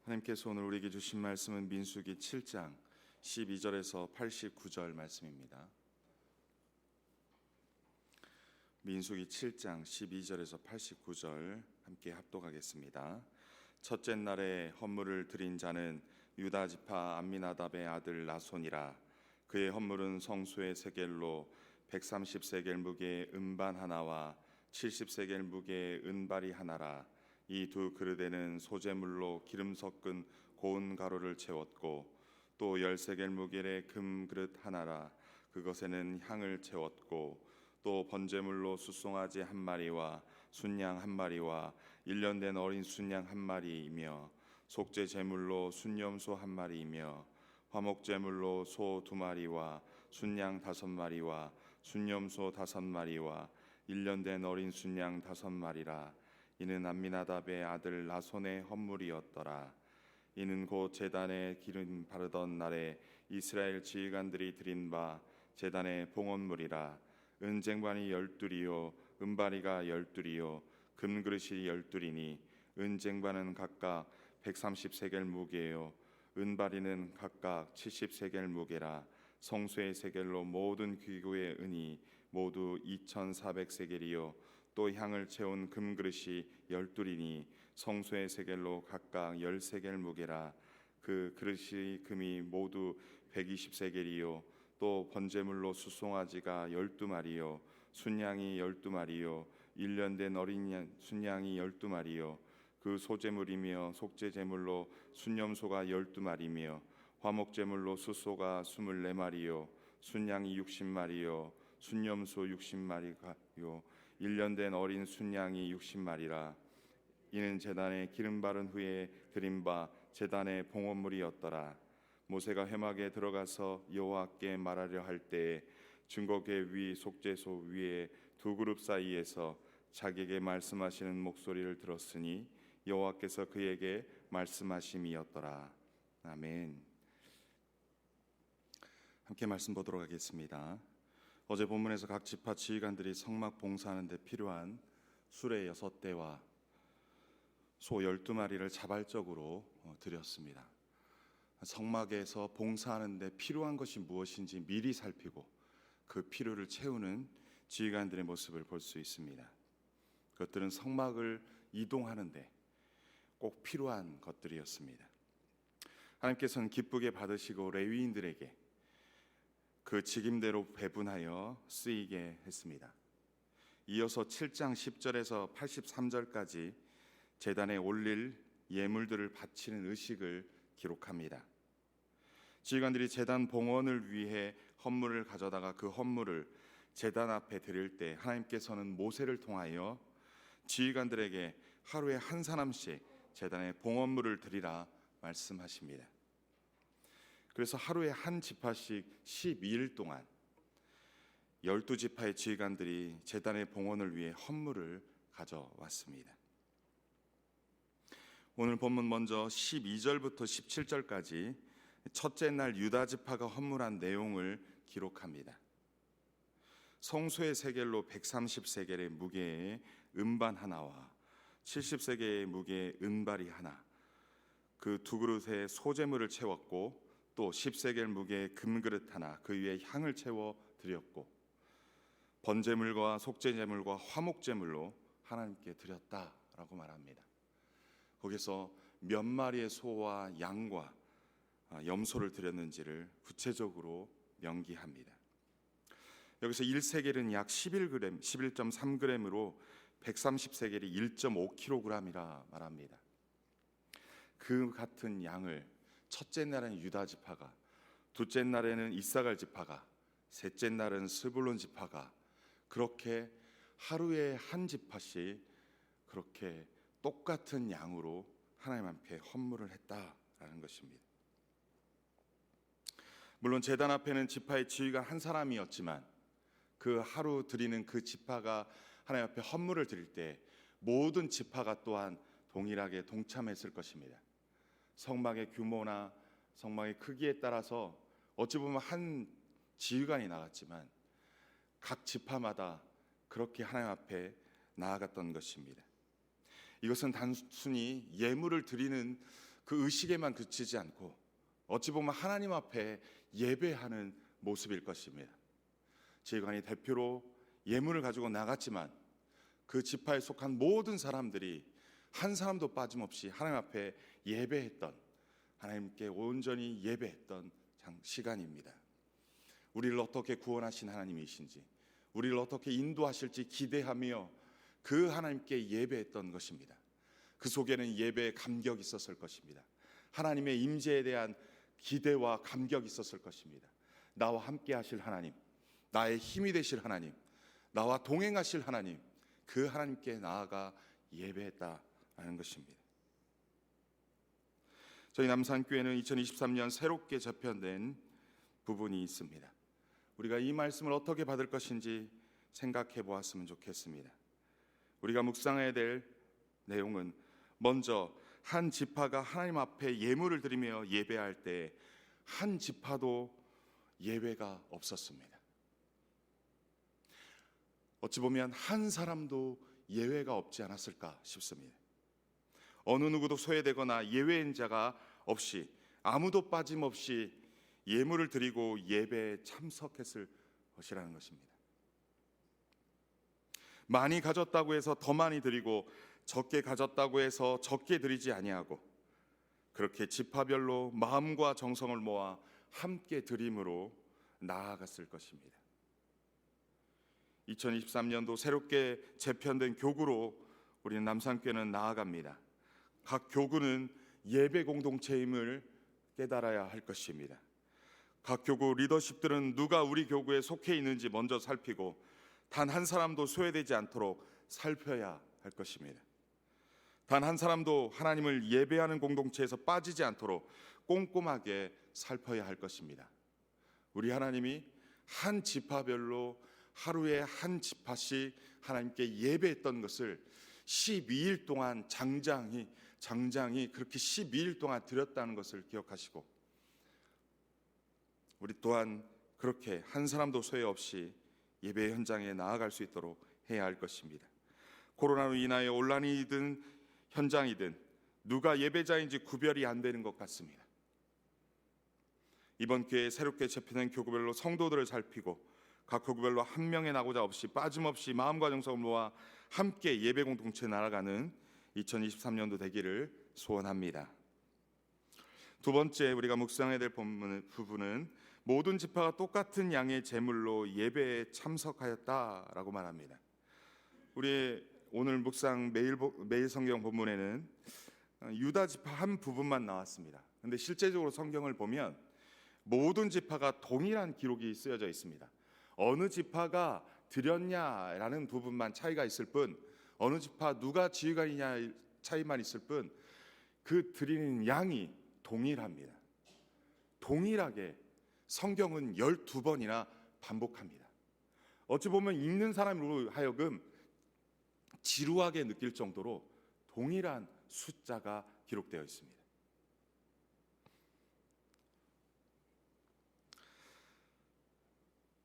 하나님께서 오늘 우리에게 주신 말씀은 민수기 7장 12절에서 89절 말씀입니다. 민수기 7장 12절에서 89절 함께 합독하겠습니다. 첫째 날에 헌물을 드린 자는 유다 지파 암미나답의 아들 나손이라. 그의 헌물은 성소의 세겔로 130세겔 무게의 은반 하나와 70세겔 무게의 은발이 하나라. 이 두 그릇에는 소재물로 기름 섞은 고운 가루를 채웠고 또 10세겔 무게의 금 그릇 하나라. 그것에는 향을 채웠고 또 번제물로 숫송아지 한 마리와 순양 한 마리와 1년 된 어린 순양 한 마리이며 속죄 제물로 순염소 한 마리이며 화목 제물로 소 2마리와 순양 5마리와 순염소 5마리와 1년 된 어린 순양 5마리라. 이는 암미나답의 아들 나손의 헌물이었더라. 이는 곧 제단에 기름 바르던 날에 이스라엘 지휘관들이 드린 바 제단의 봉헌물이라. 은쟁반이 12이요 은바리가 12이요 금그릇이 12이니 은쟁반은 각각 130세겔 무게요 은바리는 각각 70세겔 무게라. 성소의 세겔로 모든 기구의 은이 모두 2400세겔이요 또 향을 채운 금그릇이 12이니 성소의 세겔로 각각 10세겔 무게라. 그 그릇이 금이 모두 120세겔이요 또 번제물로 숫송아지가 12마리요 순양이 12마리요 1년 된 어린 순양이 12마리요 그 소제물이며 속죄제물로 순염소가 12마리며 화목제물로 숫소가 24마리요 순양이 60마리요 순염소 60마리가요 1년 된 어린 순양이 60마리라. 이는 제단에 기름 바른 후에 드린 바 제단의 봉헌물이었더라. 모세가 회막에 들어가서 여호와께 말하려 할 때에 증거궤 위 속죄소 위에 두 그룹 사이에서 자기에게 말씀하시는 목소리를 들었으니 여호와께서 그에게 말씀하심이었더라. 아멘. 함께 말씀 보도록 하겠습니다. 어제 본문에서 각 지파 지휘관들이 성막 봉사하는 데 필요한 수레 6대와 소 12마리를 자발적으로 드렸습니다. 성막에서 봉사하는 데 필요한 것이 무엇인지 미리 살피고 그 필요를 채우는 지휘관들의 모습을 볼 수 있습니다. 그것들은 성막을 이동하는 데 꼭 필요한 것들이었습니다. 하나님께서는 기쁘게 받으시고 레위인들에게 그 직임대로 배분하여 쓰이게 했습니다. 이어서 7장 10절에서 83절까지 제단에 올릴 예물들을 바치는 의식을 기록합니다. 지휘관들이 제단 봉헌을 위해 헌물을 가져다가 그 헌물을 제단 앞에 드릴 때 하나님께서는 모세를 통하여 지휘관들에게 하루에 한 사람씩 제단에 봉헌물을 드리라 말씀하십니다. 그래서 하루에 한 지파씩 12일 동안 12지파의 지휘관들이 제단의 봉헌을 위해 헌물을 가져왔습니다. 오늘 본문 먼저 12절부터 17절까지 첫째 날 유다 지파가 헌물한 내용을 기록합니다. 성소의 세겔로 130세겔의 무게의 은반 하나와 70세겔의 무게의 은발이 하나, 그 두 그릇에 소제물을 채웠고 또 10세겔 무게의 금그릇 하나, 그 위에 향을 채워 드렸고 번제물과 속죄제물과 화목제물로 하나님께 드렸다라고 말합니다. 거기서 몇 마리의 소와 양과 염소를 드렸는지를 구체적으로 명기합니다. 여기서 1세겔은 약 11g, 11.3g으로 130세겔이 1.5kg이라 말합니다. 그 같은 양을 첫째 날에는 유다 지파가, 둘째 날에는 이사갈 지파가, 셋째 날은 스불론 지파가 그렇게 하루에 한 지파씩 그렇게 똑같은 양으로 하나님 앞에 헌물을 했다라는 것입니다. 물론 제단 앞에는 지파의 지휘관 한 사람이었지만 그 하루 드리는 그 지파가 하나님 앞에 헌물을 드릴 때 모든 지파가 또한 동일하게 동참했을 것입니다. 성막의 규모나 성막의 크기에 따라서 어찌 보면 한 지휘관이 나갔지만 각 지파마다 그렇게 하나님 앞에 나아갔던 것입니다. 이것은 단순히 예물을 드리는 그 의식에만 그치지 않고 어찌 보면 하나님 앞에 예배하는 모습일 것입니다. 지휘관이 대표로 예물을 가지고 나갔지만 그 지파에 속한 모든 사람들이 한 사람도 빠짐없이 하나님 앞에 예배했던, 하나님께 온전히 예배했던 시간입니다. 우리를 어떻게 구원하신 하나님이신지, 우리를 어떻게 인도하실지 기대하며 그 하나님께 예배했던 것입니다. 그 속에는 예배의 감격이 있었을 것입니다. 하나님의 임재에 대한 기대와 감격이 있었을 것입니다. 나와 함께 하실 하나님, 나의 힘이 되실 하나님, 나와 동행하실 하나님, 그 하나님께 나아가 예배했다라는 것입니다. 저희 남산교회는 2023년 새롭게 재편된 부분이 있습니다. 우리가 이 말씀을 어떻게 받을 것인지 생각해 보았으면 좋겠습니다. 우리가 묵상해야 될 내용은 먼저 한 지파가 하나님 앞에 예물을 드리며 예배할 때 한 지파도 예외가 없었습니다. 어찌 보면 한 사람도 예외가 없지 않았을까 싶습니다. 어느 누구도 소외되거나 예외인 자가 없이 아무도 빠짐없이 예물을 드리고 예배에 참석했을 것이라는 것입니다. 많이 가졌다고 해서 더 많이 드리고 적게 가졌다고 해서 적게 드리지 아니하고 그렇게 지파별로 마음과 정성을 모아 함께 드림으로 나아갔을 것입니다. 2023년도 새롭게 재편된 교구로 우리는 남산교회는 나아갑니다. 각 교구는 예배 공동체임을 깨달아야 할 것입니다. 각 교구 리더십들은 누가 우리 교구에 속해 있는지 먼저 살피고 단 한 사람도 소외되지 않도록 살펴야 할 것입니다. 단 한 사람도 하나님을 예배하는 공동체에서 빠지지 않도록 꼼꼼하게 살펴야 할 것입니다. 우리 하나님이 한 지파별로 하루에 한 지파씩 하나님께 예배했던 것을 12일 동안 장장이 그렇게 12일 동안 드렸다는 것을 기억하시고 우리 또한 그렇게 한 사람도 소외 없이 예배 현장에 나아갈 수 있도록 해야 할 것입니다. 코로나로 인하여 온라인이든 현장이든 누가 예배자인지 구별이 안 되는 것 같습니다. 이번 기회에 새롭게 재편된 교구별로 성도들을 살피고 각 교구별로 한 명의 낙오자 없이 빠짐없이 마음과 정성을 모아 함께 예배 공동체에 나아가는 2023년도 되기를 소원합니다. 두 번째 우리가 묵상해야 될 부분은 모든 지파가 똑같은 양의 제물로 예배에 참석하였다라고 말합니다. 우리 오늘 묵상 매일 성경 본문에는 유다 지파 한 부분만 나왔습니다. 그런데 실제적으로 성경을 보면 모든 지파가 동일한 기록이 쓰여져 있습니다. 어느 지파가 드렸냐라는 부분만 차이가 있을 뿐, 어느 지파 누가 지휘관이냐 차이만 있을 뿐, 그 드리는 양이 동일합니다. 동일하게 성경은 12번이나 반복합니다. 어찌 보면 읽는 사람으로 하여금 지루하게 느낄 정도로 동일한 숫자가 기록되어 있습니다.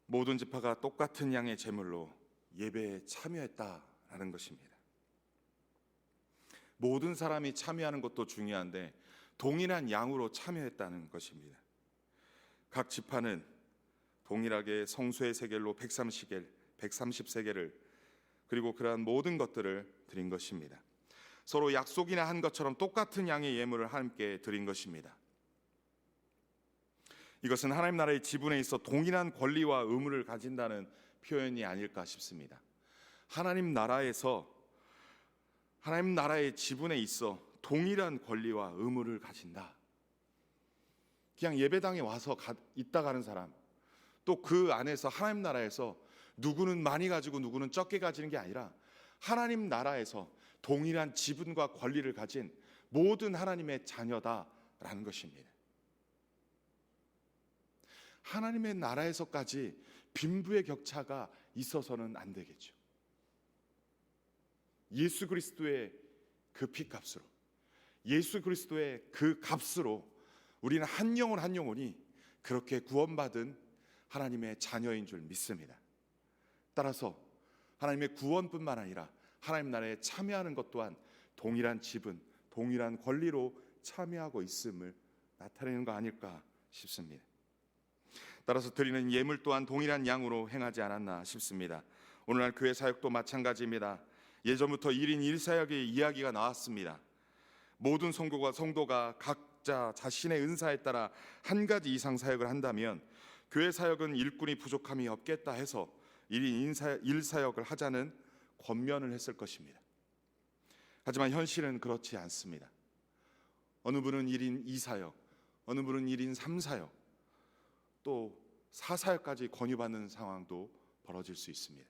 모든 지파가 똑같은 양의 제물로 예배에 참여했다라는 것입니다. 모든 사람이 참여하는 것도 중요한데 동일한 양으로 참여했다는 것입니다. 각 지파는 동일하게 성소의 세겔로 130세겔을 그리고 그러한 모든 것들을 드린 것입니다. 서로 약속이나 한 것처럼 똑같은 양의 예물을 함께 드린 것입니다. 이것은 하나님 나라의 지분에 있어 동일한 권리와 의무를 가진다는 표현이 아닐까 싶습니다. 하나님 나라의 지분에 있어 동일한 권리와 의무를 가진다. 그냥 예배당에 와서 있다 가는 사람, 또 그 안에서 하나님 나라에서 누구는 많이 가지고 누구는 적게 가지는 게 아니라 하나님 나라에서 동일한 지분과 권리를 가진 모든 하나님의 자녀다라는 것입니다. 하나님의 나라에서까지 빈부의 격차가 있어서는 안 되겠죠. 예수 그리스도의 그 피값으로, 예수 그리스도의 그 값으로 우리는 한 영혼 한 영혼이 그렇게 구원받은 하나님의 자녀인 줄 믿습니다. 따라서 하나님의 구원뿐만 아니라 하나님 나라에 참여하는 것 또한 동일한 지분, 동일한 권리로 참여하고 있음을 나타내는 거 아닐까 싶습니다. 따라서 드리는 예물 또한 동일한 양으로 행하지 않았나 싶습니다. 오늘날 교회 사역도 마찬가지입니다. 예전부터 1인 1사역의 이야기가 나왔습니다. 모든 성도가 각자 자신의 은사에 따라 한 가지 이상 사역을 한다면 교회 사역은 일꾼이 부족함이 없겠다 해서 1인 1사역을 하자는 권면을 했을 것입니다. 하지만 현실은 그렇지 않습니다. 어느 분은 1인 2사역, 어느 분은 1인 3사역, 또 4사역까지 권유받는 상황도 벌어질 수 있습니다.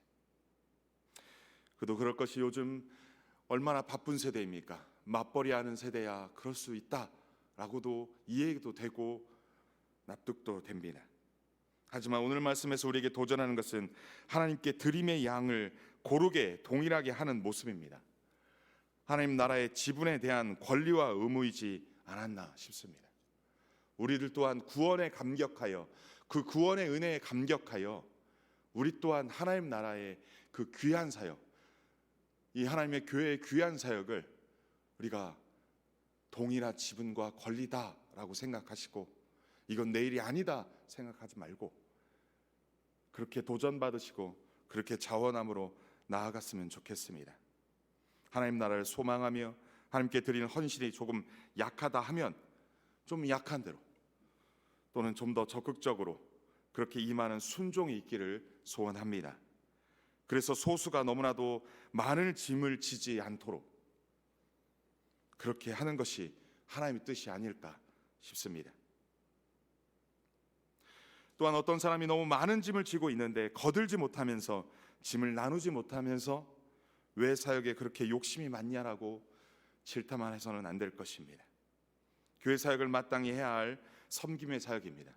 그도 그럴 것이 요즘 얼마나 바쁜 세대입니까? 맞벌이하는 세대야 그럴 수 있다라고도 이해도 되고 납득도 됩니다. 하지만 오늘 말씀에서 우리에게 도전하는 것은 하나님께 드림의 양을 고르게 동일하게 하는 모습입니다. 하나님 나라의 지분에 대한 권리와 의무이지 않았나 싶습니다. 우리들 또한 구원에 감격하여 그 구원의 은혜에 감격하여 우리 또한 하나님 나라의 그 귀한 사역, 이 하나님의 교회의 귀한 사역을 우리가 동일한 지분과 권리다라고 생각하시고 이건 내 일이 아니다 생각하지 말고 그렇게 도전받으시고 그렇게 자원함으로 나아갔으면 좋겠습니다. 하나님 나라를 소망하며 하나님께 드리는 헌신이 조금 약하다 하면 좀 약한 대로 또는 좀 더 적극적으로 그렇게 임하는 순종이 있기를 소원합니다. 그래서 소수가 너무나도 많은 짐을 지지 않도록 그렇게 하는 것이 하나님의 뜻이 아닐까 싶습니다. 또한 어떤 사람이 너무 많은 짐을 지고 있는데 거들지 못하면서 짐을 나누지 못하면서 왜 사역에 그렇게 욕심이 많냐라고 질타만 해서는 안 될 것입니다. 교회 사역을 마땅히 해야 할 섬김의 사역입니다.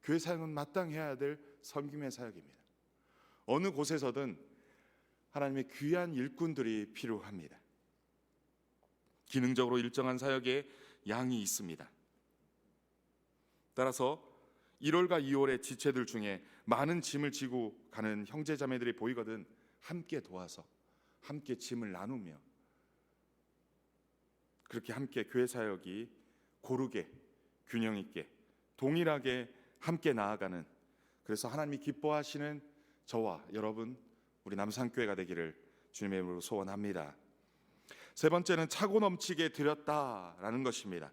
교회 사역은 마땅히 해야 될 섬김의 사역입니다. 어느 곳에서든 하나님의 귀한 일꾼들이 필요합니다. 기능적으로 일정한 사역에 양이 있습니다. 따라서 1월과 2월의 지체들 중에 많은 짐을 지고 가는 형제자매들이 보이거든 함께 도와서 함께 짐을 나누며 그렇게 함께 교회 사역이 고르게 균형 있게 동일하게 함께 나아가는, 그래서 하나님이 기뻐하시는 저와 여러분 우리 남산교회가 되기를 주님의 이름으로 소원합니다. 세 번째는 차고 넘치게 드렸다라는 것입니다.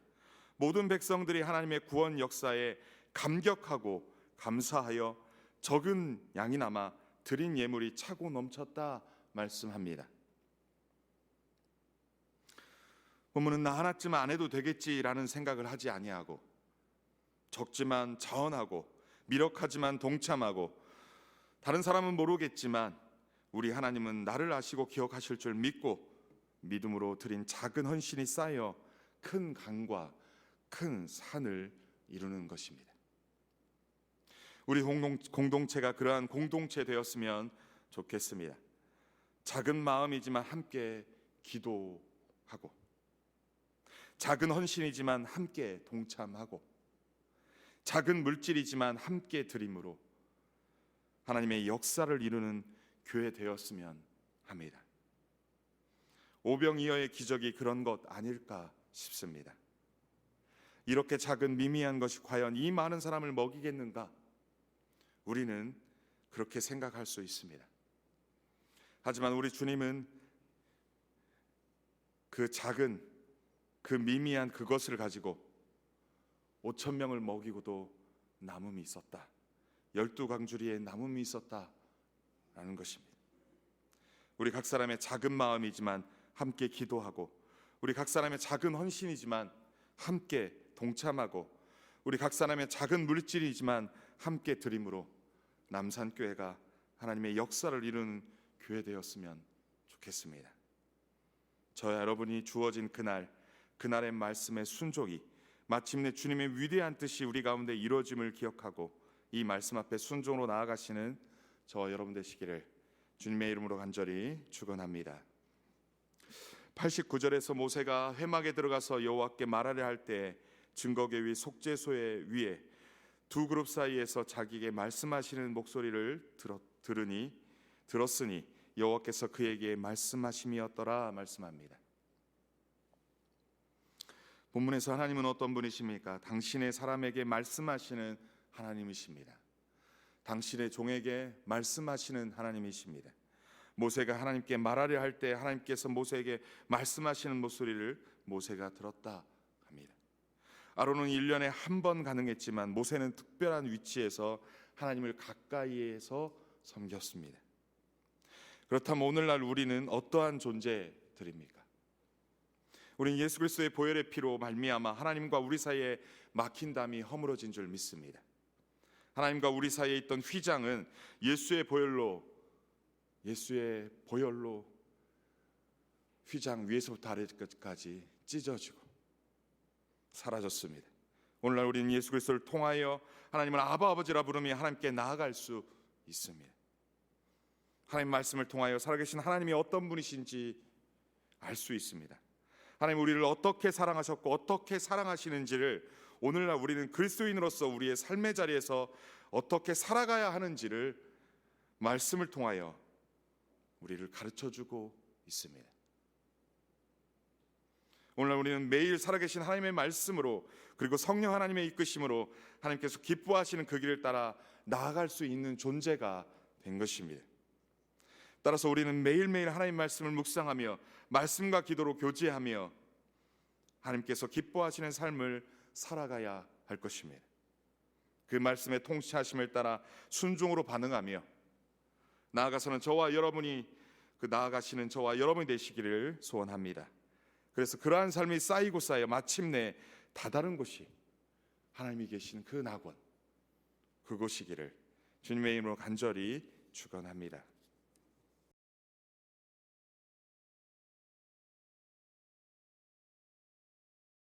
모든 백성들이 하나님의 구원 역사에 감격하고 감사하여 적은 양이나마 드린 예물이 차고 넘쳤다 말씀합니다. 본문은 나 하나쯤 안 해도 되겠지라는 생각을 하지 아니하고 적지만 자원하고 미력하지만 동참하고 다른 사람은 모르겠지만 우리 하나님은 나를 아시고 기억하실 줄 믿고 믿음으로 드린 작은 헌신이 쌓여 큰 강과 큰 산을 이루는 것입니다. 우리 공동체가 그러한 공동체 되었으면 좋겠습니다. 작은 마음이지만 함께 기도하고 작은 헌신이지만 함께 동참하고 작은 물질이지만 함께 드림으로 하나님의 역사를 이루는 교회 되었으면 합니다. 오병이어의 기적이 그런 것 아닐까 싶습니다. 이렇게 작은 미미한 것이 과연 이 많은 사람을 먹이겠는가? 우리는 그렇게 생각할 수 있습니다. 하지만 우리 주님은 그 작은 그 미미한 그것을 가지고 5,000명을 먹이고도 남음이 있었다. 12광주리에 남음이 있었다라는 것입니다. 우리 각 사람의 작은 마음이지만 함께 기도하고 우리 각 사람의 작은 헌신이지만 함께 동참하고 우리 각 사람의 작은 물질이지만 함께 드림으로 남산교회가 하나님의 역사를 이루는 교회 되었으면 좋겠습니다. 저와 여러분이 주어진 그날의 말씀의 순종이 마침내 주님의 위대한 뜻이 우리 가운데 이루어짐을 기억하고 이 말씀 앞에 순종으로 나아가시는 저와 여러분 되시기를 주님의 이름으로 간절히 축원합니다. 89절에서 모세가 회막에 들어가서 여호와께 말하려 할 때 증거궤 위 속죄소의 위에 두 그룹 사이에서 자기에게 말씀하시는 목소리를 들었으니 여호와께서 그에게 말씀하심이었더라 말씀합니다. 본문에서 하나님은 어떤 분이십니까? 당신의 사람에게 말씀하시는 하나님이십니다. 당신의 종에게 말씀하시는 하나님이십니다. 모세가 하나님께 말하려 할 때 하나님께서 모세에게 말씀하시는 목소리를 모세가 들었다 합니다. 아론은 1년에 한 번 가능했지만 모세는 특별한 위치에서 하나님을 가까이에서 섬겼습니다. 그렇다면 오늘날 우리는 어떠한 존재들입니까? 우리는 예수 그리스도의 보혈의 피로 말미암아 하나님과 우리 사이에 막힌 담이 허물어진 줄 믿습니다. 하나님과 우리 사이에 있던 휘장은 예수의 보혈로 휘장 위에서부터 아래까지 찢어지고 사라졌습니다. 오늘날 우리는 예수 그리스도를 통하여 하나님을 아바 아버지라 부르며 하나님께 나아갈 수 있습니다. 하나님 말씀을 통하여 살아계신 하나님이 어떤 분이신지 알 수 있습니다. 하나님 우리를 어떻게 사랑하셨고 어떻게 사랑하시는지를 오늘날 우리는 그리스도인으로서 우리의 삶의 자리에서 어떻게 살아가야 하는지를 말씀을 통하여 우리를 가르쳐주고 있습니다. 오늘날 우리는 매일 살아계신 하나님의 말씀으로 그리고 성령 하나님의 이끄심으로 하나님께서 기뻐하시는 그 길을 따라 나아갈 수 있는 존재가 된 것입니다. 따라서 우리는 매일매일 하나님 말씀을 묵상하며 말씀과 기도로 교제하며 하나님께서 기뻐하시는 삶을 살아가야 할 것입니다. 그 말씀의 통치하심을 따라 순종으로 반응하며 나아가서는 저와 여러분이 나아가시는 저와 여러분이 되시기를 소원합니다. 그래서 그러한 삶이 쌓이고 쌓여 마침내 다다른 곳이 하나님이 계신 그 낙원, 그곳이기를 주님의 이름으로 간절히 축원합니다.